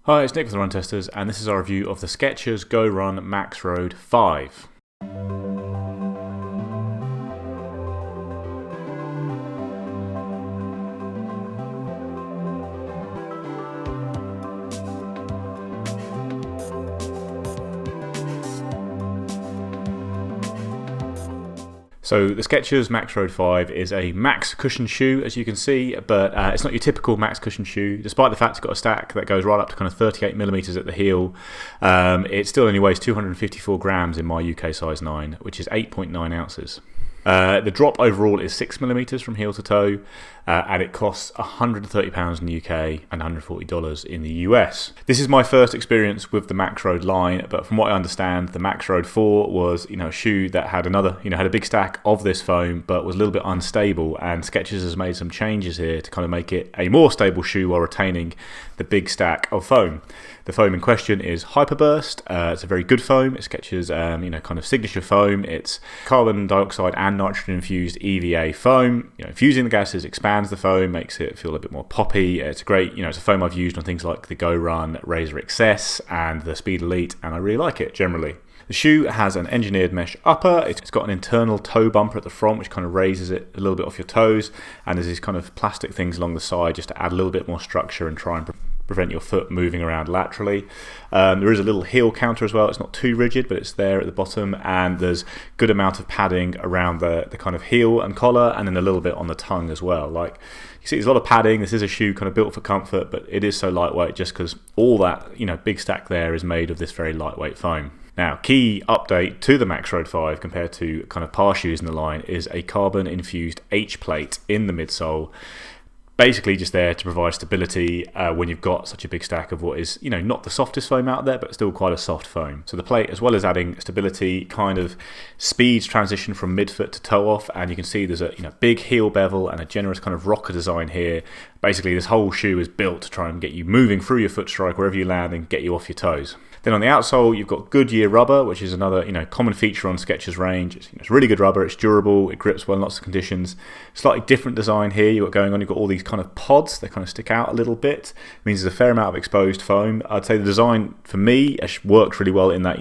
Hi, it's Nick from the Run Testers, and this is our review of the Skechers GORun MaxRoad 5. So the Skechers MaxRoad 5 is a max cushion shoe, as you can see, but it's not your typical max cushion shoe. Despite the fact it's got a stack that goes right up to kind of 38mm at the heel, it still only weighs 254 grams in my UK size 9, which is 8.9 ounces. The drop overall is 6mm from heel to toe, and it costs £130 in the UK and $140 in the US. This is my first experience with the MaxRoad line, but from what I understand, the MaxRoad 4 was, a shoe that had had a big stack of this foam, but was a little bit unstable. And Skechers has made some changes here to kind of make it a more stable shoe while retaining the big stack of foam. The foam in question is Hyperburst. It's a very good foam. It's Skechers, kind of signature foam. It's carbon dioxide and nitrogen infused EVA foam. Infusing the gases expands the foam, makes it feel a bit more poppy. It's a great, it's a foam I've used on things like the GORun Razor XS and the Speed Elite, and I really like it generally. The shoe has an engineered mesh upper. It's got an internal toe bumper at the front, which kind of raises it a little bit off your toes, and there's these kind of plastic things along the side just to add a little bit more structure and try and prevent your foot moving around laterally. There is a little heel counter as well. It's not too rigid, but it's there at the bottom, and there's good amount of padding around the kind of heel and collar, and then a little bit on the tongue as well. Like, you see, there's a lot of padding. This is a shoe kind of built for comfort, but it is so lightweight just because all that big stack there is made of this very lightweight foam. Now, key update to the MaxRoad 5 compared to kind of past shoes in the line is a carbon-infused H-plate in the midsole. Basically just there to provide stability when you've got such a big stack of what is, not the softest foam out there, but still quite a soft foam. So the plate, as well as adding stability, kind of speeds transition from midfoot to toe off, and you can see there's a big heel bevel and a generous kind of rocker design here. Basically, this whole shoe is built to try and get you moving through your foot strike wherever you land and get you off your toes. Then on the outsole, you've got Goodyear rubber, which is another common feature on Skechers range. It's really good rubber. It's durable. It grips well in lots of conditions. Slightly different design here. You've got going on. You've got all these kind of pods. They kind of stick out a little bit. It means there's a fair amount of exposed foam. I'd say the design for me worked really well in that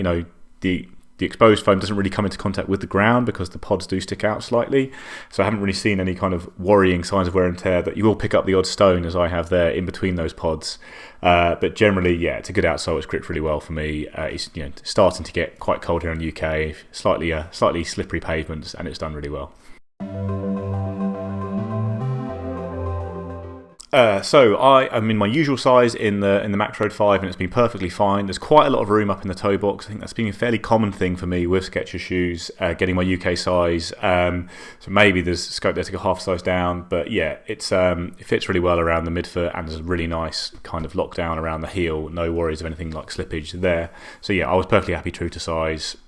the exposed foam doesn't really come into contact with the ground because the pods do stick out slightly. So I haven't really seen any kind of worrying signs of wear and tear, but you will pick up the odd stone, as I have there, in between those pods. But generally, yeah, it's a good outsole. It's gripped really well for me. It's starting to get quite cold here in the UK, slightly slippery pavements, and it's done really well. So I'm in my usual size in the MaxRoad 5, and it's been perfectly fine. There's quite a lot of room up in the toe box. I think that's been a fairly common thing for me with Skechers shoes, getting my UK size. So maybe there's scope there to go half size down, but yeah, it fits really well around the midfoot, and there's a really nice kind of lockdown around the heel. No worries of anything like slippage there. So yeah, I was perfectly happy true to size.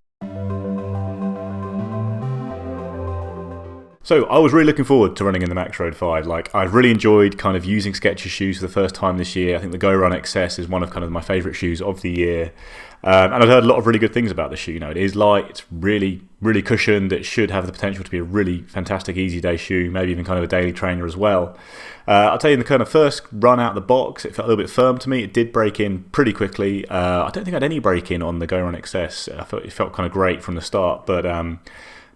So I was really looking forward to running in the MaxRoad 5. Like, I've really enjoyed kind of using Skechers shoes for the first time this year. I think the GORun XS is one of kind of my favourite shoes of the year. And I've heard a lot of really good things about this shoe. It is light, it's really, really cushioned. It should have the potential to be a really fantastic easy day shoe, maybe even kind of a daily trainer as well. I'll tell you, in the kind of first run out of the box, it felt a little bit firm to me. It did break in pretty quickly. I don't think I had any break in on the GORun XS. I thought it felt kind of great from the start, but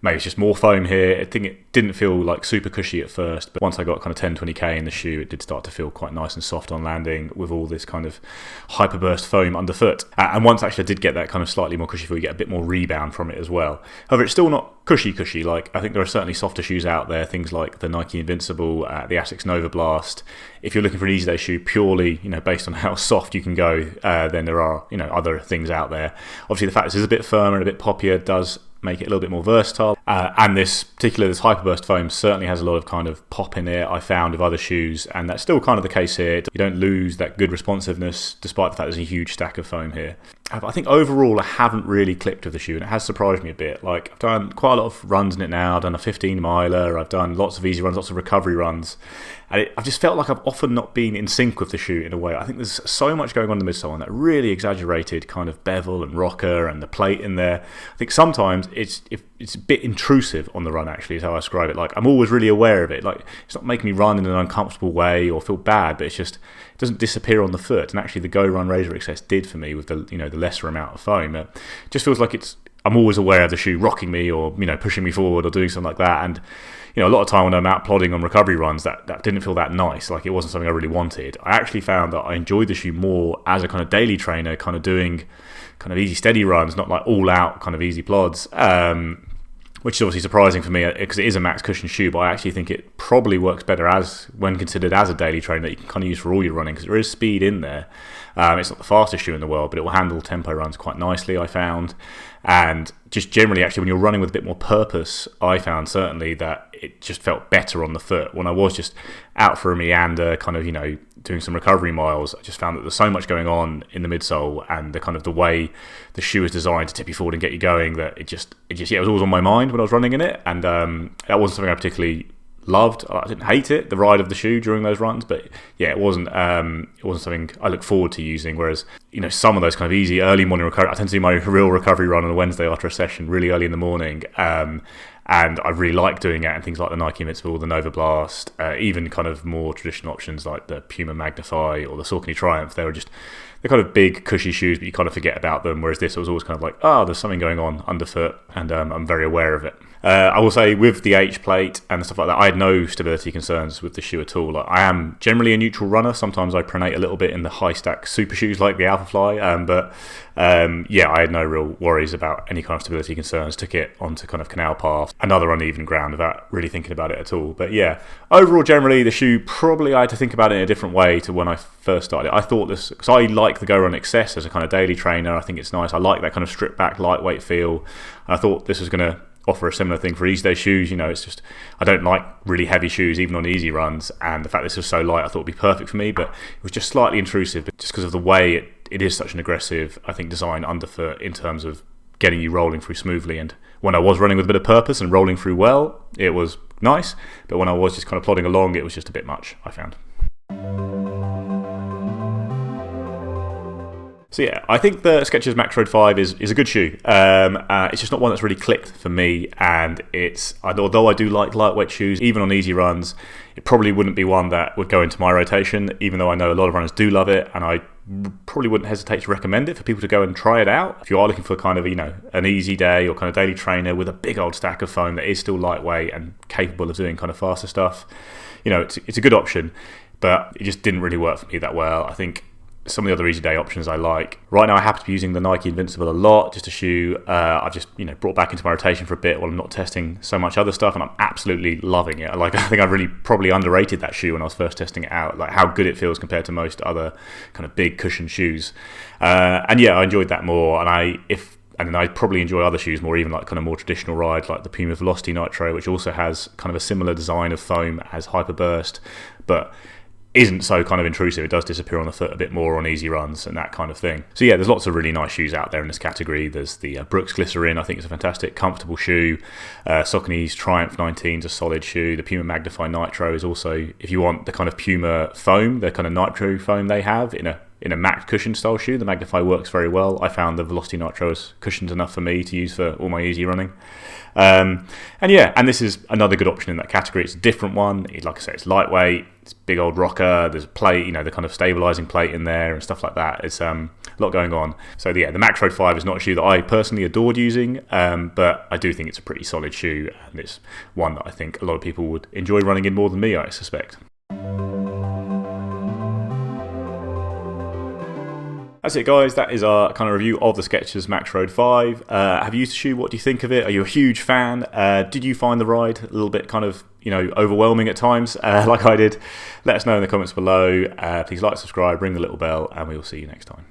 maybe it's just more foam here. I think it didn't feel like super cushy at first, but once I got kind of 10-20k in the shoe, it did start to feel quite nice and soft on landing with all this kind of hyperburst foam underfoot. And once actually I did get that kind of slightly more cushy feel, you get a bit more rebound from it as well. However, it's still not cushy. Like, I think there are certainly softer shoes out there, things like the Nike Invincible, the Asics Nova Blast. If you're looking for an easy day shoe purely, based on how soft you can go, then there are, other things out there. Obviously, the fact this is a bit firmer and a bit poppier does make it a little bit more versatile, and this Hyperburst foam certainly has a lot of kind of pop in it, I found, with other shoes, and that's still kind of the case here. You don't lose that good responsiveness despite the fact there's a huge stack of foam here. I think overall I haven't really clicked with the shoe, and it has surprised me a bit. Like, I've done quite a lot of runs in it now. I've done a 15 miler, I've done lots of easy runs, lots of recovery runs, and I've just felt like I've often not been in sync with the shoe in a way. I think there's so much going on in the midsole, and that really exaggerated kind of bevel and rocker and the plate in there. I think sometimes it's a bit intrusive on the run, actually, is how I describe it. Like, I'm always really aware of it. Like, it's not making me run in an uncomfortable way or feel bad, but it's just, it doesn't disappear on the foot. And actually the GORun Razor XS did for me with the, the lesser amount of foam. It just feels like I'm always aware of the shoe rocking me or, pushing me forward or doing something like that. And, a lot of time when I'm out plodding on recovery runs, that didn't feel that nice. Like, it wasn't something I really wanted. I actually found that I enjoyed the shoe more as a kind of daily trainer, kind of doing kind of easy, steady runs, not like all out kind of easy plods, which is obviously surprising for me because it is a max cushion shoe, but I actually think it probably works better when considered as a daily trainer that you can kind of use for all your running, because there is speed in there. It's not the fastest shoe in the world, but it will handle tempo runs quite nicely, I found. And just generally, actually, when you're running with a bit more purpose, I found certainly that it just felt better on the foot. When I was just out for a meander, kind of, doing some recovery miles, I just found that there's so much going on in the midsole and the kind of the way the shoe is designed to tip you forward and get you going, that it was always on my mind when I was running in it. And that wasn't something I particularly loved. I didn't hate it, the ride of the shoe during those runs, but yeah, it wasn't something I look forward to using. Whereas, some of those kind of easy early morning recovery, I tend to do my real recovery run on a Wednesday after a session really early in the morning, and I really like doing it. And things like the Nike Invincible, the Nova Blast, even kind of more traditional options like the Puma Magnify or the Saucony Triumph, they're kind of big cushy shoes, but you kind of forget about them. Whereas this was always kind of like, there's something going on underfoot, and I'm very aware of it. I will say, with the H plate and stuff like that, I had no stability concerns with the shoe at all. Like, I am generally a neutral runner. Sometimes I pronate a little bit in the high stack super shoes like the Alphafly, but I had no real worries about any kind of stability concerns. Took it onto kind of canal path, another uneven ground, without really thinking about it at all. But yeah, overall, generally, the shoe, probably I had to think about it in a different way to when I first started. I thought this, because I like the GORun XS as a kind of daily trainer. I think it's nice. I like that kind of stripped back, lightweight feel. And I thought this was going to offer a similar thing for easy day shoes. It's just, I don't like really heavy shoes even on easy runs, and the fact this was so light, I thought it'd be perfect for me. But it was just slightly intrusive, just because of the way it is such an aggressive, I think, design underfoot in terms of getting you rolling through smoothly. And when I was running with a bit of purpose and rolling through well, it was nice, but when I was just kind of plodding along, it was just a bit much, I found. So yeah, I think the Skechers MaxRoad 5 is a good shoe. It's just not one that's really clicked for me, and although I do like lightweight shoes, even on easy runs, it probably wouldn't be one that would go into my rotation, even though I know a lot of runners do love it, and I probably wouldn't hesitate to recommend it for people to go and try it out. If you are looking for kind of, an easy day or kind of daily trainer with a big old stack of foam that is still lightweight and capable of doing kind of faster stuff, it's a good option, but it just didn't really work for me that well. I think some of the other easy day options I like. Right now I happen to be using the Nike Invincible a lot, just a shoe I've just brought back into my rotation for a bit while I'm not testing so much other stuff, and I'm absolutely loving it. I think I really probably underrated that shoe when I was first testing it out, like how good it feels compared to most other kind of big cushion shoes. And yeah, I enjoyed that more, and I probably enjoy other shoes more, even like kind of more traditional ride, like the Puma Velocity Nitro, which also has kind of a similar design of foam as Hyperburst, but isn't so kind of intrusive. It does disappear on the foot a bit more on easy runs and that kind of thing. So yeah, there's lots of really nice shoes out there in this category. There's the Brooks Glycerin, I think it's a fantastic, comfortable shoe. Saucony's Triumph 19 is a solid shoe. The Puma Magnify Nitro is also, if you want the kind of Puma foam, the kind of Nitro foam they have in a max cushion style shoe, the Magnify works very well. I found the Velocity Nitro is cushioned enough for me to use for all my easy running. And this is another good option in that category. It's a different one. Like I say, it's lightweight, it's a big old rocker, there's a plate, the kind of stabilizing plate in there and stuff like that. It's a lot going on. So yeah, the MaxRoad 5 is not a shoe that I personally adored using, but I do think it's a pretty solid shoe, and it's one that I think a lot of people would enjoy running in more than me, I suspect. That's it, guys. That is our kind of review of the Skechers MaxRoad 5. Have you used the shoe? What do you think of it? Are you a huge fan? Did you find the ride a little bit kind of, overwhelming at times, like I did? Let us know in the comments below. Please like, subscribe, ring the little bell, and we will see you next time.